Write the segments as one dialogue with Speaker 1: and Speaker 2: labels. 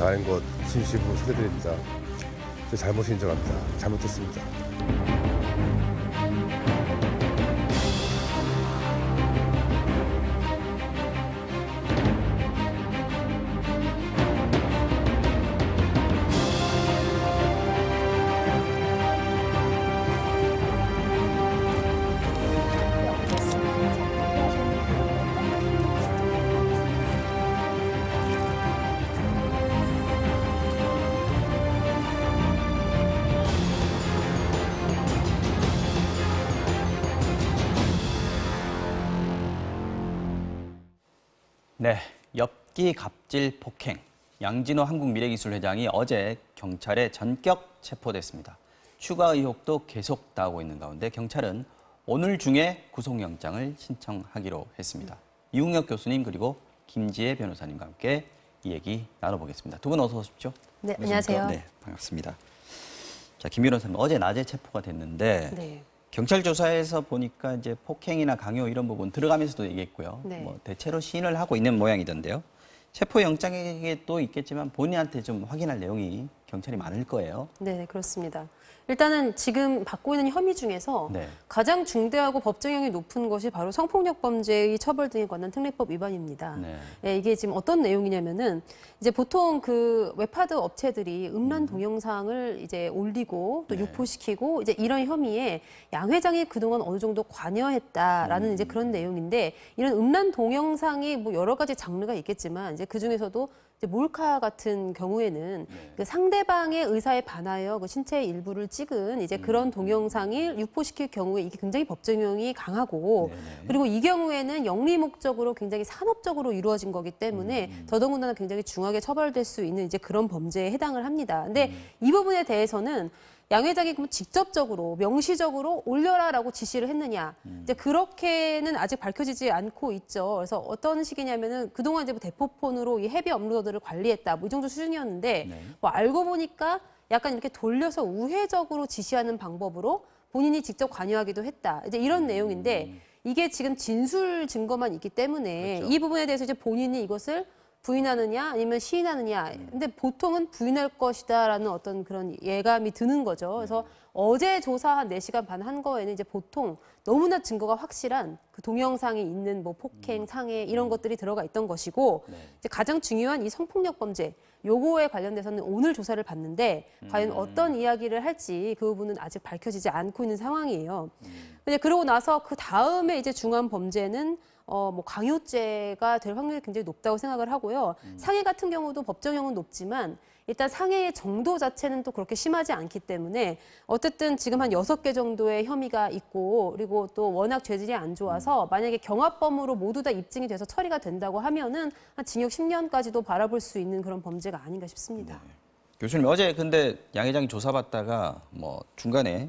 Speaker 1: 다한 것 진심으로 사죄드립니다. 제 잘못 인정합니다. 잘못했습니다.
Speaker 2: 네, 엽기 갑질 폭행. 양진호 한국미래기술회장이 어제 경찰에 전격 체포됐습니다. 추가 의혹도 계속 나오고 있는 가운데 경찰은 오늘 중에 구속영장을 신청하기로 했습니다. 이웅혁 교수님 그리고 김지혜 변호사님과 함께 이 얘기 나눠보겠습니다. 두 분 어서 오십시오.
Speaker 3: 네, 안녕하세요.
Speaker 2: 네, 반갑습니다. 자, 김 변호사님 어제 낮에 체포가 됐는데
Speaker 3: 네.
Speaker 2: 경찰 조사에서 보니까 이제 폭행이나 강요 이런 부분 들어가면서도 얘기했고요.
Speaker 3: 네.
Speaker 2: 뭐 대체로 시인을 하고 있는 모양이던데요. 체포영장에 또 있겠지만 본인한테 좀 확인할 내용이 경찰이 많을 거예요.
Speaker 3: 네, 그렇습니다. 일단은 지금 받고 있는 혐의 중에서
Speaker 2: 네.
Speaker 3: 가장 중대하고 법정형이 높은 것이 바로 성폭력 범죄의 처벌 등에 관한 특례법 위반입니다.
Speaker 2: 네.
Speaker 3: 네, 이게 지금 어떤 내용이냐면은 이제 보통 그 웹하드 업체들이 음란 동영상을 이제 올리고 또
Speaker 2: 네.
Speaker 3: 유포시키고 이제 이런 혐의에 양 회장이 그동안 어느 정도 관여했다라는 이제 그런 내용인데 이런 음란 동영상이 뭐 여러 가지 장르가 있겠지만 이제 그 중에서도 이제 몰카 같은 경우에는
Speaker 2: 네.
Speaker 3: 그 상대방의 의사에 반하여 그 신체의 일부를 찍은 이제 그런 동영상을 유포시킬 경우에 이게 굉장히 법정형이 강하고
Speaker 2: 네네.
Speaker 3: 그리고 이 경우에는 영리 목적으로 굉장히 산업적으로 이루어진 거기 때문에 더더군다나 굉장히 중하게 처벌될 수 있는 이제 그런 범죄에 해당을 합니다. 근데 이 부분에 대해서는 양 회장이 그럼 직접적으로 명시적으로 올려라라고 지시를 했느냐? 이제 그렇게는 아직 밝혀지지 않고 있죠. 그래서 어떤 식이냐면은 그동안 이제 뭐 대포폰으로 이 헤비 업로더들을 관리했다, 뭐 이 정도 수준이었는데
Speaker 2: 네.
Speaker 3: 뭐 알고 보니까 약간 이렇게 돌려서 우회적으로 지시하는 방법으로 본인이 직접 관여하기도 했다. 이제 이런 내용인데 이게 지금 진술 증거만 있기 때문에
Speaker 2: 그렇죠.
Speaker 3: 이 부분에 대해서 이제 본인이 이것을 부인하느냐 아니면 시인하느냐. 근데 보통은 부인할 것이다라는 어떤 그런 예감이 드는 거죠. 그래서 어제 조사 한 4시간 반 한 거에는 이제 보통 너무나 증거가 확실한 그 동영상이 있는 뭐 폭행, 상해 이런 것들이 들어가 있던 것이고
Speaker 2: 네.
Speaker 3: 이제 가장 중요한 이 성폭력 범죄 요거에 관련돼서는 오늘 조사를 받는데 과연 어떤 이야기를 할지 그 부분은 아직 밝혀지지 않고 있는 상황이에요. 근데 그러고 나서 그 다음에 이제 중한 범죄는 뭐 강요죄가 될 확률이 굉장히 높다고 생각을 하고요. 상해 같은 경우도 법정형은 높지만 일단 상해의 정도 자체는 또 그렇게 심하지 않기 때문에 어쨌든 지금 한 6개 정도의 혐의가 있고 그리고 또 워낙 죄질이 안 좋아서 만약에 경합범으로 모두 다 입증이 돼서 처리가 된다고 하면은 한 징역 10년까지도 바라볼 수 있는 그런 범죄가 아닌가 싶습니다.
Speaker 2: 네. 교수님 어제 근데 양 회장이 조사받다가 뭐 중간에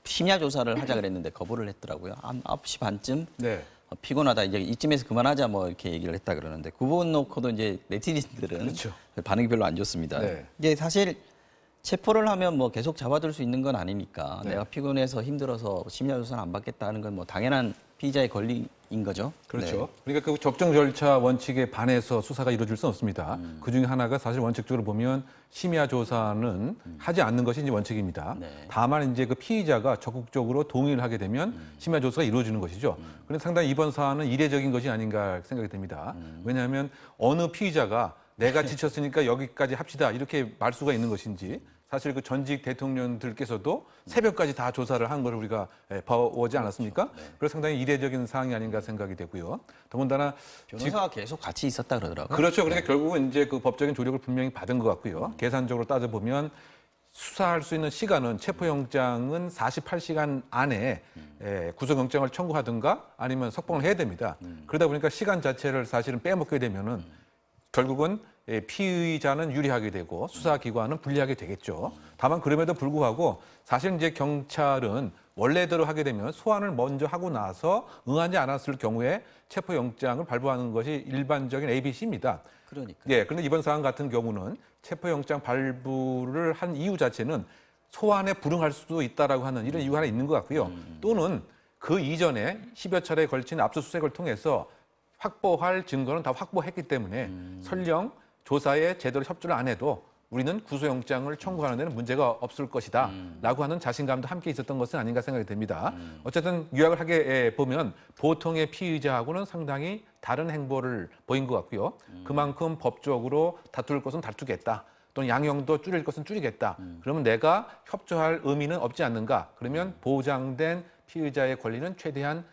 Speaker 2: 심야 조사를 하자 그랬는데 거부를 했더라고요. 한 9시 반쯤
Speaker 4: 네.
Speaker 2: 피곤하다 이제 이쯤에서 그만하자 뭐 이렇게 얘기를 했다 그러는데 그 부분 놓고도 이제 네티즌들은
Speaker 4: 그렇죠.
Speaker 2: 반응이 별로 안 좋습니다.
Speaker 4: 네.
Speaker 2: 이게 사실 체포를 하면 뭐 계속 잡아둘 수 있는 건 아니니까
Speaker 4: 네.
Speaker 2: 내가 피곤해서 힘들어서 심야 조사는 안 받겠다는 건 뭐 당연한 피의자의 권리인 거죠.
Speaker 4: 그렇죠.
Speaker 2: 네.
Speaker 4: 그러니까 그 적정 절차 원칙에 반해서 수사가 이루어질 수는 없습니다. 그 중에 하나가 사실 원칙적으로 보면 심야 조사는 하지 않는 것이 이제 원칙입니다.
Speaker 2: 네.
Speaker 4: 다만 이제 그 피의자가 적극적으로 동의를 하게 되면 심야 조사가 이루어지는 것이죠. 그런데 상당히 이번 사안은 이례적인 것이 아닌가 생각이 됩니다. 왜냐하면 어느 피의자가 내가 지쳤으니까 여기까지 합시다 이렇게 말 수가 있는 것인지 사실 그 전직 대통령들께서도 새벽까지 다 조사를 한 걸 우리가 봐오지 않았습니까? 그래서 상당히 이례적인 사항이 아닌가 생각이 되고요. 더군다나
Speaker 2: 변호사가 계속 같이 있었다 그러더라고요.
Speaker 4: 그렇죠. 그러니까 결국은 이제 그 법적인 조력을 분명히 받은 것 같고요. 계산적으로 따져보면 수사할 수 있는 시간은 체포영장은 48시간 안에 구속영장을 청구하든가 아니면 석방을 해야 됩니다. 그러다 보니까 시간 자체를 사실은 빼먹게 되면은 결국은 피의자는 유리하게 되고 수사기관은 불리하게 되겠죠. 다만 그럼에도 불구하고 사실 이제 경찰은 원래대로 하게 되면 소환을 먼저 하고 나서 응하지 않았을 경우에 체포영장을 발부하는 것이 일반적인 ABC입니다.
Speaker 2: 그러니까.
Speaker 4: 예, 그런데 이번 사안 같은 경우는 체포영장 발부를 한 이유 자체는 소환에 불응할 수도 있다라고 하는 이런 이유가 하나 있는 것 같고요. 또는 그 이전에 10여 차례에 걸친 압수수색을 통해서 확보할 증거는 다 확보했기 때문에 설령 조사에 제대로 협조를 안 해도 우리는 구속영장을 청구하는 데는 문제가 없을 것이다 라고 하는 자신감도 함께 있었던 것은 아닌가 생각이 듭니다. 어쨌든 요약을 하게 보면 보통의 피의자하고는 상당히 다른 행보를 보인 것 같고요. 그만큼 법적으로 다툴 것은 다투겠다. 또는 양형도 줄일 것은 줄이겠다. 그러면 내가 협조할 의미는 없지 않는가. 그러면 보장된 피의자의 권리는 최대한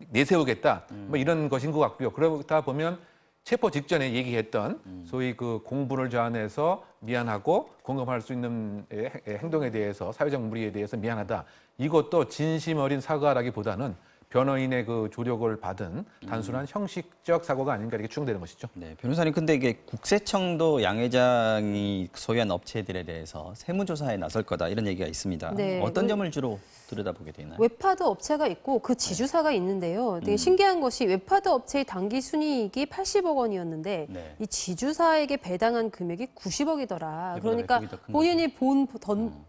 Speaker 4: 내세우겠다. 뭐 이런 것인 것 같고요. 그러다 보면 체포 직전에 얘기했던 소위 그 공분을 자아내서 미안하고 공감할 수 있는 행동에 대해서 사회적 무리에 대해서 미안하다. 이것도 진심 어린 사과라기보다는 변호인의 그 조력을 받은 단순한 형식적 사고가 아닌가 이렇게 추정되는 것이죠.
Speaker 2: 네, 변호사님, 근데 이게 국세청도 양 회장이 소유한 업체들에 대해서 세무조사에 나설 거다 이런 얘기가 있습니다.
Speaker 3: 네,
Speaker 2: 어떤 점을 주로 들여다보게 되나요?
Speaker 3: 웹하드 업체가 있고 그 지주사가 있는데요. 되게 신기한 것이 웹하드 업체의 단기 순이익이 80억 원이었는데
Speaker 2: 네.
Speaker 3: 이 지주사에게 배당한 금액이 90억이더라. 그러니까
Speaker 2: 웹이 더큰
Speaker 3: 본인이 본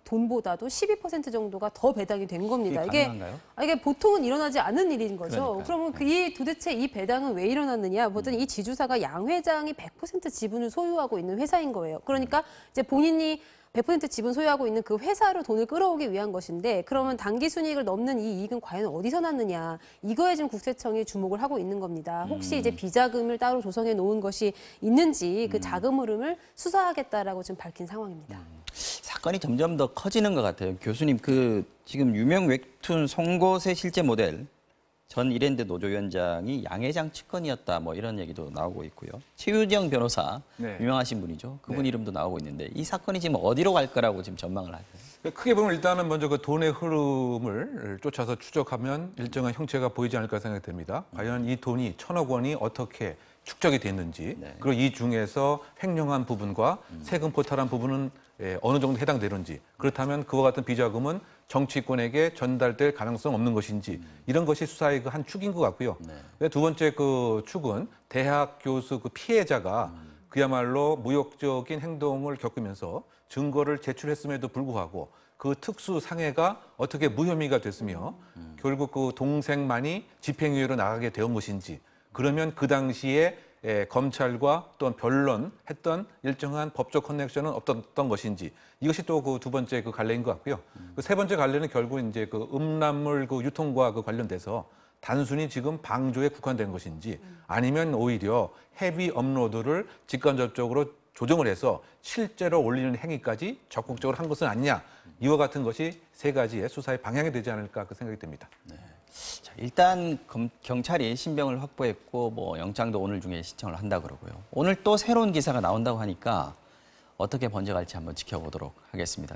Speaker 3: 돈보다도 12% 정도가 더 배당이 된 겁니다.
Speaker 2: 이게 가능한가요?
Speaker 3: 이게 보통은 일어나지 않은 일인 거죠.
Speaker 2: 그러니까요.
Speaker 3: 그러면 도대체 이 배당은 왜 일어났느냐? 보더니 이 지주사가 양 회장이 100% 지분을 소유하고 있는 회사인 거예요. 그러니까 이제 본인이 100% 지분 소유하고 있는 그 회사로 돈을 끌어오기 위한 것인데 그러면 단기 순이익을 넘는 이 이익은 과연 어디서 났느냐 이거에 지금 국세청이 주목을 하고 있는 겁니다. 혹시 이제 비자금을 따로 조성해 놓은 것이 있는지 그 자금 흐름을 수사하겠다라고 지금 밝힌 상황입니다.
Speaker 2: 사건이 점점 더 커지는 것 같아요. 교수님, 그 지금 유명 웹툰 송곳의 실제 모델 전 이랜드 노조위원장이 양 회장 측근이었다 뭐 이런 얘기도 나오고 있고요. 최유정 변호사
Speaker 4: 네.
Speaker 2: 유명하신 분이죠. 그분
Speaker 4: 네.
Speaker 2: 이름도 나오고 있는데 이 사건이 지금 어디로 갈 거라고 지금 전망을 하세요?
Speaker 4: 크게 보면 일단은 먼저 그 돈의 흐름을 쫓아서 추적하면 일정한 형체가 보이지 않을까 생각이 됩니다. 과연 이 돈이 1,000억 원이 어떻게 축적이 됐는지
Speaker 2: 네.
Speaker 4: 그리고 이 중에서 횡령한 부분과 세금 포탈한 부분은 어느 정도 해당되는지 그렇다면 그와 같은 비자금은 정치권에게 전달될 가능성 없는 것인지 이런 것이 수사의 그 한 축인 것 같고요.
Speaker 2: 네.
Speaker 4: 두 번째 그 축은 대학 교수 그 피해자가 그야말로 무역적인 행동을 겪으면서 증거를 제출했음에도 불구하고 그 특수 상해가 어떻게 무혐의가 됐으며 결국 그 동생만이 집행유예로 나가게 된 것인지 그러면 그 당시에 검찰과 또는 변론했던 일정한 법적 커넥션은 어떤 것인지 이것이 또 그 두 번째 그 갈래인 것 같고요. 그 세 번째 갈래는 결국 이제 그 음란물 그 유통과 그 관련돼서 단순히 지금 방조에 국한된 것인지 아니면 오히려 헤비 업로드를 직간접적으로 조정을 해서 실제로 올리는 행위까지 적극적으로 한 것은 아니냐 이와 같은 것이 세 가지의 수사의 방향이 되지 않을까 그 생각이 듭니다.
Speaker 2: 자, 일단 경찰이 신병을 확보했고 뭐 영장도 오늘 중에 신청을 한다 그러고요. 오늘 또 새로운 기사가 나온다고 하니까 어떻게 번져갈지 한번 지켜보도록 하겠습니다.